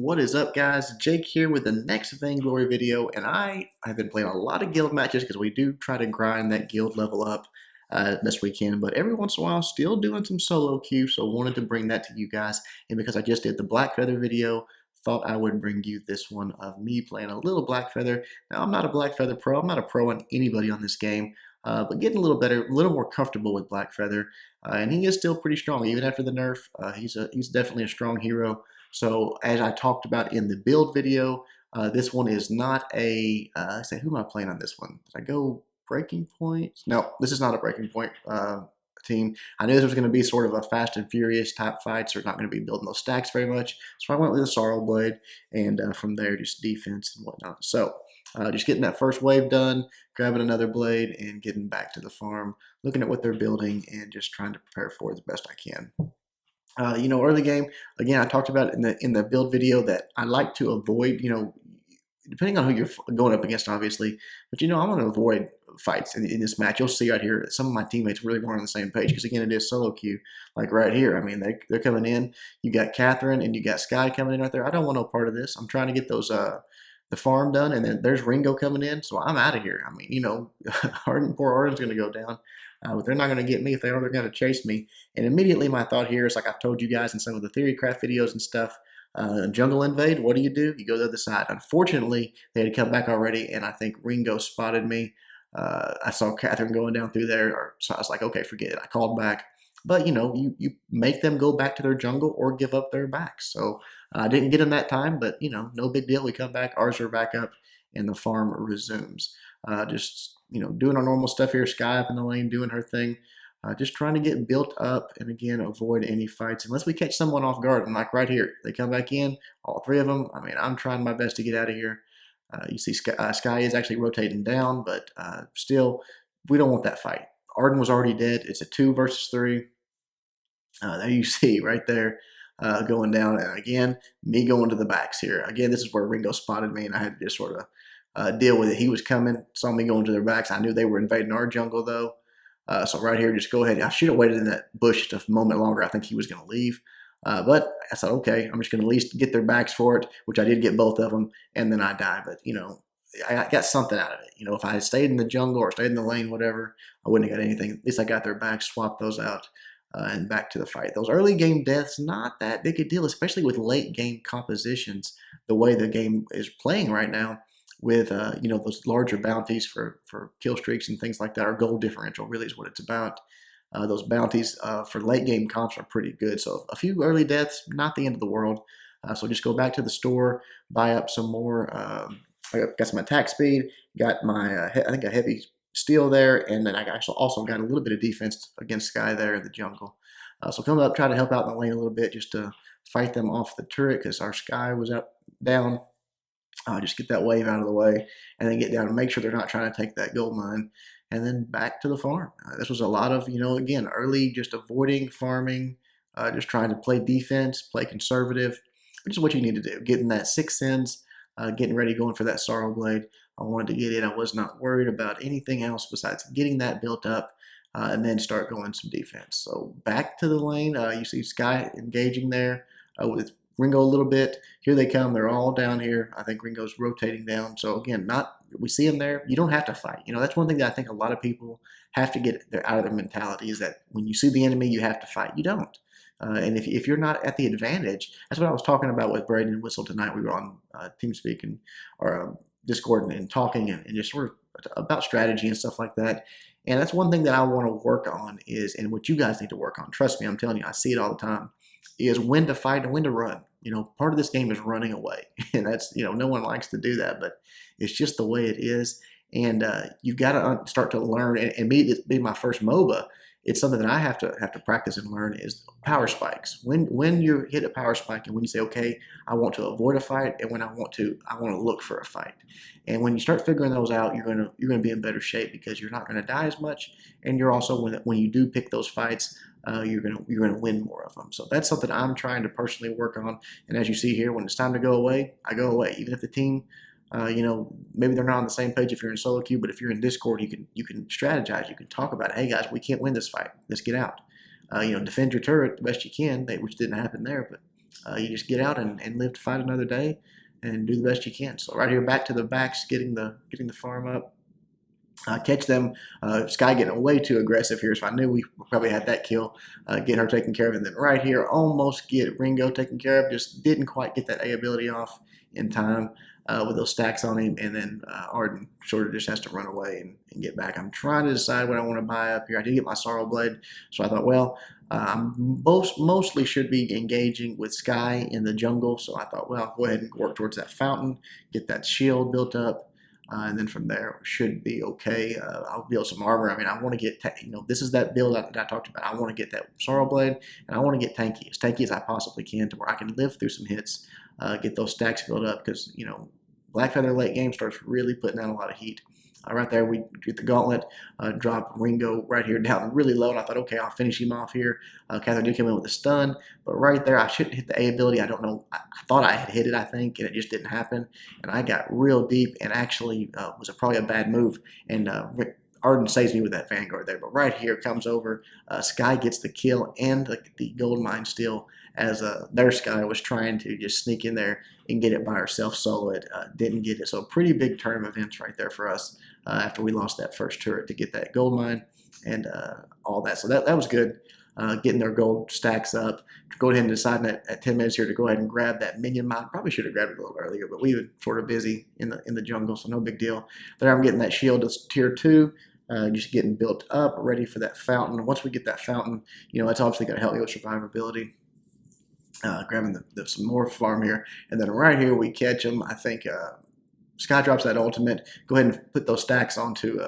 What is up, guys? Jake here with the next Vainglory video, and I have been playing a lot of guild matches because we do try to grind that guild level up best we can, but every once in a while still doing some solo queue, so wanted to bring that to you guys. And because I just did the Blackfeather video, thought I would bring you this one of me playing a little Blackfeather. Now, I'm not a Blackfeather pro. I'm not a pro on anybody on this game, but getting a little better, a little more comfortable with Blackfeather, and he is still pretty strong even after the nerf. He's definitely a strong hero. So as I talked about in the build video, this one is not a, let's say, who am I playing on this one? Did I go breaking point? No, this is not a breaking point team. I knew this was going to be sort of a fast and furious type fight, so we're not going to be building those stacks very much. So I went with a Sorrow Blade, and from there just defense and whatnot. So just getting that first wave done, grabbing another blade, and getting back to the farm, looking at what they're building, and just trying to prepare for it the best I can. Early game, again, I talked about in the build video that I like to avoid, depending on who you're going up against, obviously, but I want to avoid fights in this match. You'll see right here that some of my teammates really weren't on the same page because, again, it is solo queue, like right here. I mean, they're coming in. You got Catherine and you got Skye coming in right there. I don't want no part of this. I'm trying to get those the farm done, and then there's Ringo coming in, so I'm out of here. I mean, poor Ardan's going to go down. But they're not going to get me. If they are, they're going to chase me. And immediately my thought here is, like I've told you guys in some of the Theorycraft videos and stuff, jungle invade, what do? You go to the other side. Unfortunately, they had come back already, and I think Ringo spotted me. I saw Catherine going down through there, so I was like, okay, forget it. I called back. But, you make them go back to their jungle or give up their backs. So I didn't get them that time, but, no big deal. We come back, ours are back up, and the farm resumes. Doing our normal stuff here, Skye up in the lane, doing her thing, just trying to get built up and, again, avoid any fights unless we catch someone off guard. And like right here, they come back in, all three of them. I mean, I'm trying my best to get out of here. You see Skye is actually rotating down, but still, we don't want that fight. Ardan was already dead. It's a 2 versus 3. There you see right there going down. And, again, me going to the backs here. Again, this is where Ringo spotted me, and I had to just sort of deal with it. He was coming, saw me going to their backs. I knew they were invading our jungle, though. So right here, just go ahead. I should have waited in that bush just a moment longer. I think he was going to leave. But I thought, okay, I'm just going to at least get their backs for it, which I did get both of them, and then I died. But, I got something out of it. If I had stayed in the jungle or stayed in the lane, whatever, I wouldn't have got anything. At least I got their backs, swapped those out, and back to the fight. Those early game deaths, not that big a deal, especially with late game compositions, the way the game is playing right now, with those larger bounties for kill streaks and things like that. Our goal differential really is what it's about. Those bounties for late game comps are pretty good. So a few early deaths, not the end of the world. So just go back to the store, buy up some more. I got some attack speed, got my I think a heavy steel there, and then I also got a little bit of defense against Skye there in the jungle. So come up, try to help out in the lane a little bit just to fight them off the turret because our Skye was down. Just get that wave out of the way and then get down and make sure they're not trying to take that gold mine, and then back to the farm. This was a lot of, again, early just avoiding farming, just trying to play defense, play conservative, which is what you need to do. Getting that 6 sins, getting ready, going for that Sorrow Blade. I wanted to get in. I was not worried about anything else besides getting that built up and then start going some defense. So back to the lane. You see Skye engaging there with Ringo a little bit. Here they come. They're all down here. I think Ringo's rotating down. So again, we see him there. You don't have to fight. That's one thing that I think a lot of people have to get out of their mentality is that when you see the enemy, you have to fight. You don't. And if you're not at the advantage, that's what I was talking about with Braden and Whistle tonight. We were on TeamSpeak or Discord and talking and just sort of about strategy and stuff like that. And that's one thing that I want to work on and what you guys need to work on. Trust me, I'm telling you, I see it all the time, is when to fight and when to run. Part of this game is running away. And that's, no one likes to do that, but it's just the way it is. And you've got to start to learn, and me, this being my first MOBA, it's something that I have to practice and learn is power spikes. When you hit a power spike and when you say, okay, I want to avoid a fight, and when I want to look for a fight. And when you start figuring those out, you're gonna be in better shape because you're not gonna die as much, and you're also when you do pick those fights, you're gonna win more of them. So that's something I'm trying to personally work on. And as you see here, when it's time to go away, I go away. Even if the team, maybe they're not on the same page if you're in solo queue, but if you're in Discord, you can strategize. You can talk about, hey guys, we can't win this fight. Let's get out. Defend your turret the best you can, which didn't happen there, but you just get out and live to fight another day and do the best you can. So right here, back to the backs, getting the farm up. Catch them. Skye getting way too aggressive here, so I knew we probably had that kill. Get her taken care of, and then right here, almost get Ringo taken care of. Just didn't quite get that A ability off in time with those stacks on him, and then Ardan sort of just has to run away and get back. I'm trying to decide what I want to buy up here. I did get my Sorrow Blade, so I thought, well, I mostly should be engaging with Skye in the jungle, so I thought, well, go ahead and work towards that fountain, get that shield built up. And then from there should be okay. I'll build some armor. I mean, I want to get, this is that build that I talked about. I want to get that Sorrow Blade, and I want to get tanky as I possibly can to where I can live through some hits, get those stacks built up, because, Blackfeather late game starts really putting down a lot of heat. Right there, we get the gauntlet, drop Ringo right here down really low, and I thought, okay, I'll finish him off here. Catherine did come in with a stun, but right there, I shouldn't hit the A ability. I don't know. I thought I had hit it, I think, and it just didn't happen. And I got real deep, and actually was probably a bad move. And Ardan saves me with that Vanguard there. But right here comes over. Skye gets the kill and the gold mine steal, as their Skye was trying to just sneak in there and get it by herself solo. It didn't get it. So pretty big turn of events right there for us after we lost that first turret to get that gold mine and all that. So that was good. Getting their gold stacks up. Go ahead and decide at 10 minutes here to go ahead and grab that minion mine. Probably should have grabbed it a little earlier, but we were sort of busy in the jungle, so no big deal. There I'm getting that shield to tier 2. Just getting built up, ready for that fountain. Once we get that fountain, it's obviously going to help me with survivability. Grabbing some more farm here, and then right here we catch them. I think Skye drops that ultimate. Go ahead and put those stacks onto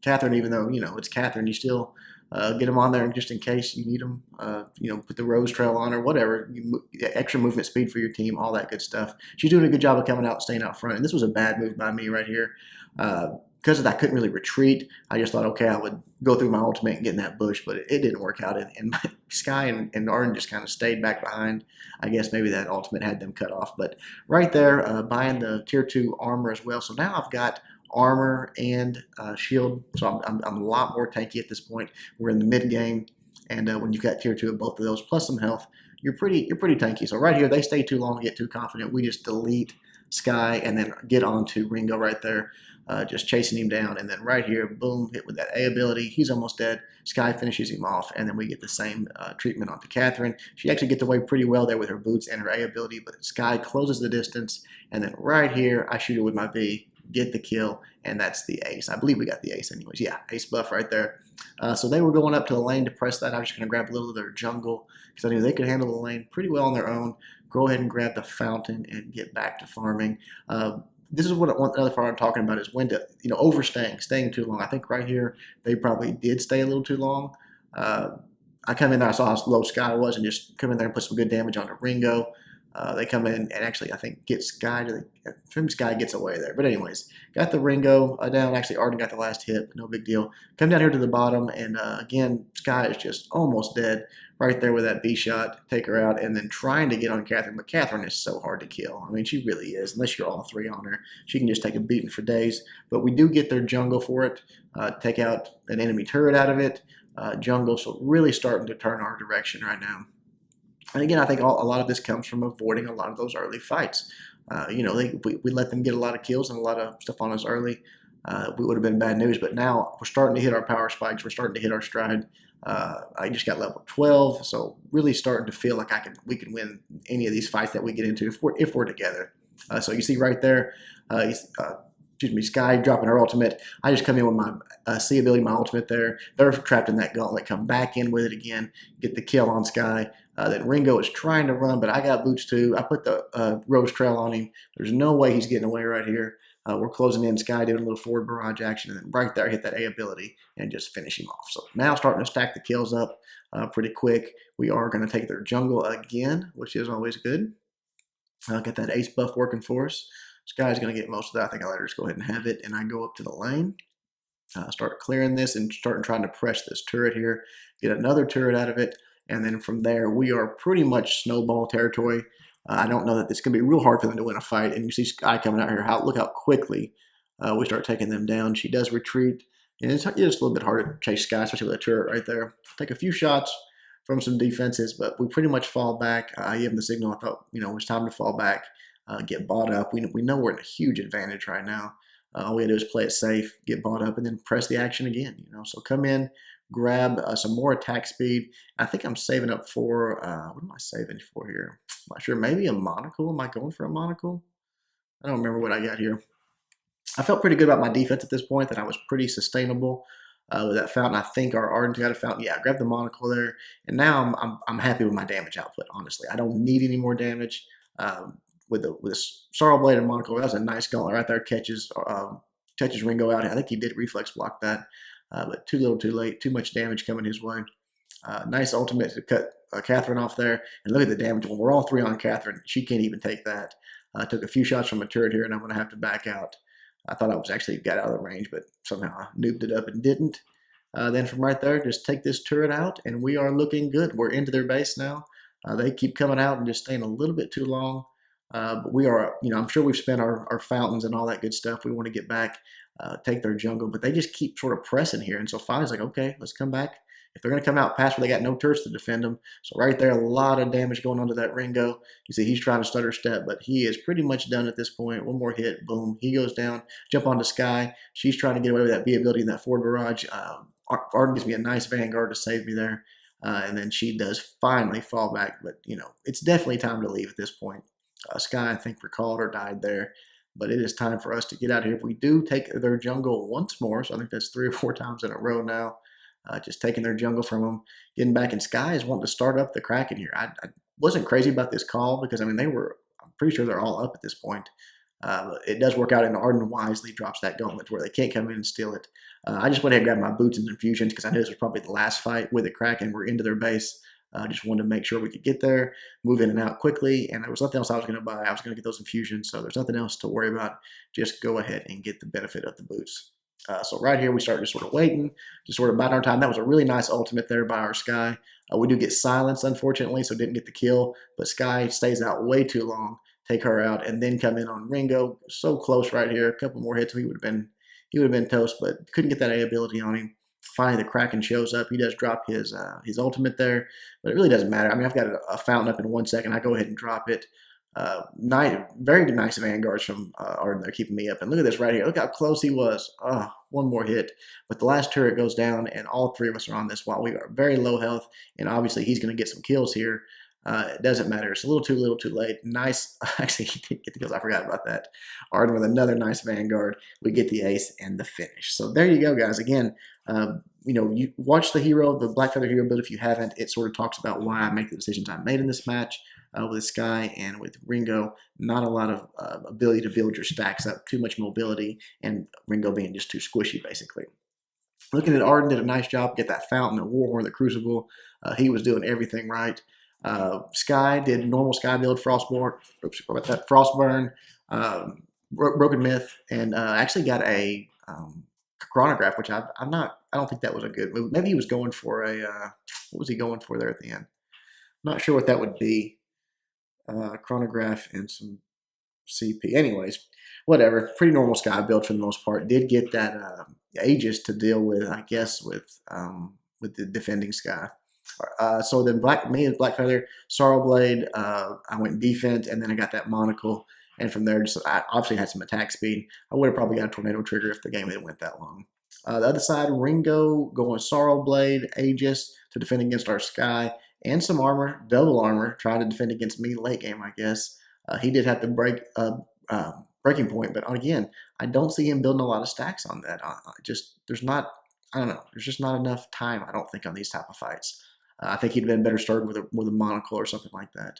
Catherine, even though it's Catherine. You still get them on there just in case you need them. Put the Rose Trail on or whatever. Extra movement speed for your team, all that good stuff. She's doing a good job of coming out and staying out front. And this was a bad move by me right here. Because of that, I couldn't really retreat. I just thought, okay, I would go through my ultimate and get in that bush, but it didn't work out. And Skye and Ardan just kind of stayed back behind. I guess maybe that ultimate had them cut off. But right there, buying the tier 2 armor as well. So now I've got armor and shield. So I'm a lot more tanky at this point. We're in the mid game, and when you've got tier 2 of both of those plus some health, you're pretty tanky. So right here, they stay too long, get too confident. We just delete Skye and then get onto Ringo right there. Just chasing him down, and then right here, boom, hit with that A ability. He's almost dead. Skye finishes him off, and then we get the same treatment onto Catherine. She actually gets away pretty well there with her boots and her A ability, but Skye closes the distance, and then right here, I shoot her with my V, get the kill, and that's the ace. I believe we got the ace anyways. Yeah, ace buff right there. So they were going up to the lane to press that. I was just going to grab a little of their jungle, because I knew they could handle the lane pretty well on their own. Go ahead and grab the fountain and get back to farming. This is what another part I'm talking about is when to, staying too long. I think right here they probably did stay a little too long. I come in there, I saw how low Skye was, and just come in there and put some good damage onto Ringo. They come in and actually, I think, get Skye to the Skye gets away there. But anyways, got the Ringo down. Actually, Ardan got the last hit, but no big deal. Come down here to the bottom, and again, Skye is just almost dead right there with that B shot. Take her out, and then trying to get on Catherine. But Catherine is so hard to kill. I mean, she really is. Unless you're all 3 on her, she can just take a beating for days. But we do get their jungle for it. Take out an enemy turret out of it. Jungle, so really starting to turn our direction right now. And again, I think a lot of this comes from avoiding a lot of those early fights. We let them get a lot of kills and a lot of stuff on us early. We would have been bad news, but now we're starting to hit our power spikes. We're starting to hit our stride. I just got level 12, so really starting to feel like we can win any of these fights that we get into if we're together. So you see right there, Skye dropping her ultimate. I just come in with my C ability, my ultimate there. They're trapped in that gauntlet. Come back in with it again, get the kill on Skye. Then Ringo is trying to run, but I got boots too. I put the Rose Trail on him. There's no way he's getting away right here. We're closing in, Skye doing a little forward barrage action, and then right there hit that A ability and just finish him off. So now starting to stack the kills up pretty quick. We are going to take their jungle again, which is always good. Get that ace buff working for us. Skye's going to get most of that. I think I let her just go ahead and have it, and I go up to the lane. Start clearing this and trying to press this turret here. Get another turret out of it, and then from there we are pretty much snowball territory. I don't know that it's going to be real hard for them to win a fight. And you see Skye coming out here. Look how quickly we start taking them down. She does retreat, and it's just a little bit harder to chase Skye, especially with a turret right there. Take a few shots, from some defenses, but we pretty much fall back. I gave him the signal. I thought, you know, it was time to fall back, get bought up. We know we're in a huge advantage right now. All we gotta do is play it safe, get bought up, and then press the action again. You know, so come in, grab some more attack speed. I think I'm saving up for what am I saving for here? I'm not sure. Maybe a monocle. Am I going for a monocle? I don't remember what I got here. I felt pretty good about my defense at this point, that I was pretty sustainable with that fountain. I think our Arden's got a fountain. Yeah, I grabbed the monocle there, and now I'm happy with my damage output. Honestly, I don't need any more damage with the Sorrow Blade and monocle. That was a nice gauntlet right there. Catches Ringo out. I think he did reflex block that, but too little, too late. Too much damage coming his way. Nice ultimate to cut Catherine off there, and look at the damage. When we're all three on Catherine, she can't even take that. Took a few shots from a turret here, and I'm going to have to back out. I thought I was actually got out of the range, but somehow I noobed it up and didn't. Then from right there, just take this turret out, and we are looking good. We're into their base now. They keep coming out and just staying a little bit too long. But we are, you know, I'm sure we've spent our fountains and all that good stuff. We want to get back, take their jungle, but they just keep sort of pressing here. And so finally, it's like, okay, let's come back. If they're going to come out past where they got no turrets to defend them. So right there, a lot of damage going on to that Ringo. You see he's trying to stutter step, but he is pretty much done at this point. One more hit, boom. He goes down, jump onto Skye. She's trying to get away with that B ability in that forward barrage. Ardan gives me a nice Vanguard to save me there. And then she does finally fall back. But, you know, it's definitely time to leave at this point. Skye, I think, recalled or died there. But it is time for us to get out of here. If we do take their jungle once more, so I think that's 3 or 4 times in a row now, just taking their jungle from them, getting back. And Skye is wanting to start up the Kraken here. I wasn't crazy about this call because, I mean, I'm pretty sure they're all up at this point. It does work out, and Ardan wisely drops that gauntlet to where they can't come in and steal it. I just went ahead and grabbed my boots and infusions because I knew this was probably the last fight with the Kraken. We're into their base. Just wanted to make sure we could get there, move in and out quickly, and there was nothing else I was going to buy. I was going to get those infusions, so there's nothing else to worry about. Just go ahead and get the benefit of the boots. So right here, we start just sort of waiting, just sort of biding our time. That was a really nice ultimate there by our Skye. We do get silenced, unfortunately, so didn't get the kill, but Skye stays out way too long. Take her out, and then come in on Ringo. So close right here. A couple more hits, he would have been toast, but couldn't get that A ability on him. Finally, the Kraken shows up. He does drop his ultimate there, but it really doesn't matter. I mean, I've got a fountain up in 1 second. I go ahead and drop it. Very nice Vanguards from Ardan. They're keeping me up. And look at this right here. Look how close he was. Oh, one more hit. But the last turret goes down, and all 3 of us are on this while we are very low health. And obviously, he's going to get some kills here. It doesn't matter. It's a little too late. Nice. Actually, he didn't get the kills. I forgot about that. Ardan with another nice Vanguard. We get the ace and the finish. So there you go, guys. Again, you know, you watch the Blackfeather hero build if you haven't. It sort of talks about why I make the decisions I made in this match with Skye and with Ringo. Not a lot of ability to build your stacks up. Too much mobility, and Ringo being just too squishy, basically. Looking at Ardan, did a nice job. Get that fountain, the Warhorn, the Crucible. He was doing everything right. Skye did normal Skye build, Frostborn, Frostburn, Broken Myth, and actually got a chronograph, which I don't think that was a good move. Maybe he was going for a what was he going for there at the end? Not sure what that would be. Chronograph and some CP. Anyways, whatever. Pretty normal Skye build for the most part. Did get that Aegis to deal with, I guess, with the defending Skye. So then me and Blackfeather, Sorrow Blade, I went defense, and then I got that monocle. And from there, I obviously had some attack speed. I would have probably got a tornado trigger if the game had went that long. The other side, Ringo going Sorrow Blade, Aegis to defend against our Skye, and some armor, double armor, trying to defend against me late game, I guess. He did have to break breaking point, but again, I don't see him building a lot of stacks on that. I don't know. There's just not enough time, I don't think, on these type of fights. I think he'd been better started with a monocle or something like that.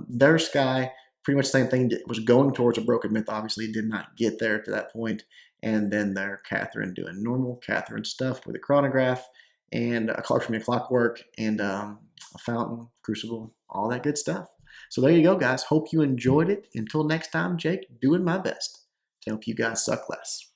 Their Skye, pretty much the same thing, was going towards a Broken Myth. Obviously, did not get there to that point. And then their Catherine doing normal Catherine stuff with a chronograph and a clock from your clockwork and a fountain, crucible, all that good stuff. So there you go, guys. Hope you enjoyed it. Until next time, Jake, doing my best to help you guys suck less.